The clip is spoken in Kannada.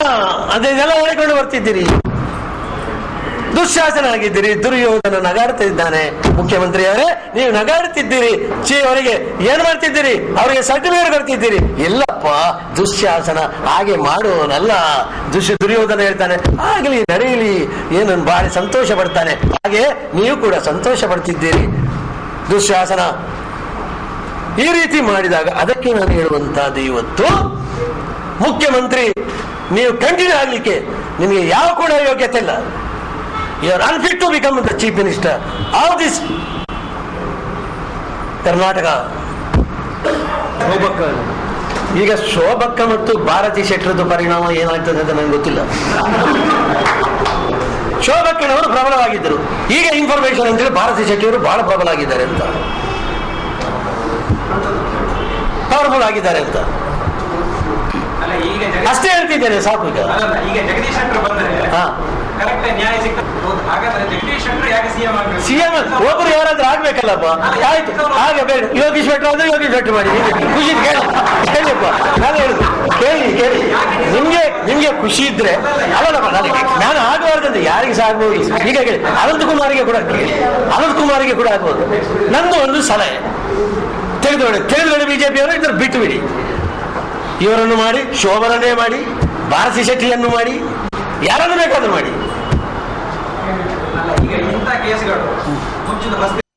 ಅದನ್ನೆಲ್ಲ ಹೇಳಿಕೊಂಡು ಬರ್ತಿದ್ದೀರಿ. ದುಶ್ಯಾಸನ ಆಗಿದ್ದೀರಿ. ದುರ್ಯೋಧನ ನಗಾಡ್ತಿದ್ದಾನೆ. ಮುಖ್ಯಮಂತ್ರಿಯವರೇ, ನೀವು ನಗಾಡ್ತಿದ್ದೀರಿ. ಅವರಿಗೆ ಏನ್ ಮಾಡ್ತಿದ್ದೀರಿ? ಅವರಿಗೆ ಸರ್ಟಿಫಿಕೇಟ್ ಕೊಡ್ತಿದ್ದೀರಿ. ಇಲ್ಲಪ್ಪ, ದುಶ್ಯಾಸನ ಹಾಗೆ ಮಾಡುವನಲ್ಲ. ದುರ್ಯೋಧನ ಹೇಳ್ತಾನೆ, ಆಗ್ಲಿ ನಡೆಯಲಿ, ಏನನ್ನು ಬಾರಿ ಸಂತೋಷ ಪಡ್ತಾನೆ. ಹಾಗೆ ನೀವು ಕೂಡ ಸಂತೋಷ ಪಡ್ತಿದ್ದೀರಿ. ದುಶ್ಯಾಸನ ಈ ರೀತಿ ಮಾಡಿದಾಗ ಅದಕ್ಕೆ ನಾನು ಹೇಳುವಂತಹದ್ದು, ಇವತ್ತು ಮುಖ್ಯಮಂತ್ರಿ ನೀವು ಕಂಟಿನ್ಯೂ ಆಗ್ಲಿಕ್ಕೆ ನಿಮಗೆ ಯಾವ ಕೂಡ ಯೋಗ್ಯತೆ ಇಲ್ಲ. You are unfit to become the chief minister of this Karnataka. ಈಗ ಶೋಭಕ್ಕ ಮತ್ತು ಭಾರತಿ ಶೆಟ್ಟರದ್ದು ಪರಿಣಾಮ ಏನಾಗ್ತದೆ ಅಂತ ನನಗೆ ಗೊತ್ತಿಲ್ಲ. ಶೋಭಕ್ಕನವರು ಪ್ರಬಲವಾಗಿದ್ದರು. ಈಗ ಇನ್ಫಾರ್ಮೇಶನ್ ಅಂತೇಳಿ ಭಾರತಿ ಶೆಟ್ಟಿಯವರು ಬಹಳ ಪ್ರಬಲ ಆಗಿದ್ದಾರೆ ಅಂತ, ಪವರ್ಫುಲ್ ಆಗಿದ್ದಾರೆ ಅಂತ ಅಷ್ಟೇ ಹೇಳ್ತಿದ್ದೇನೆ. ಸಾಕು. ಈಗ ಜಗದೀಶ್ ಶೆಟ್ಟರ್ ಬಂದರೆ ನ್ಯಾಯ ಸಿಎಂ ಒಬ್ಬರು ಯಾರಾದ್ರೂ ಆಗ್ಬೇಕಲ್ಲಪ್ಪ. ಆಯ್ತು, ಹಾಗೆ ಬೇಡ. ಯೋಗೀಶ್ ಶೆಟ್ಟರ್ ಆದ್ರೆ ಯೋಗೀಶ್ ಶೆಟ್ಟರ್ ಮಾಡಿ. ಖುಷಿ ಕೇಳಿಪ್ಪ, ನಾನು ಹೇಳುದು ಕೇಳಿ. ನಿಮ್ಗೆ ಖುಷಿ ಇದ್ರೆ ಅಲ್ಲಪ್ಪ, ನಾನು ಆಗಬಾರ್ದಂತೆ ಯಾರಿಗೆ ಸಹ ಆಗ್ಬೋದು. ಈಗ ಕೇಳಿ, ಅನಂತ್ ಕುಮಾರಿಗೆ ಕೂಡ ಆಗ್ಬೋದು. ನಂದು ಒಂದು ಸಲಹೆ, ತೆಗೆದುಕೊಳ್ಳಿ ಬಿಜೆಪಿಯವರು ಇದ್ರ ಬಿಟ್ಟು ಬಿಡಿ. ಇವರನ್ನು ಮಾಡಿ, ಶೋಭನನ್ನೇ ಮಾಡಿ, ಭಾರತಿ ಶೆಟ್ಟಿಯನ್ನು ಮಾಡಿ, ಯಾರನ್ನು ಬೇಕಾದ್ರೂ ಮಾಡಿ. ಈಗ ಇಂಥ ಕೇಸ್ಗಳು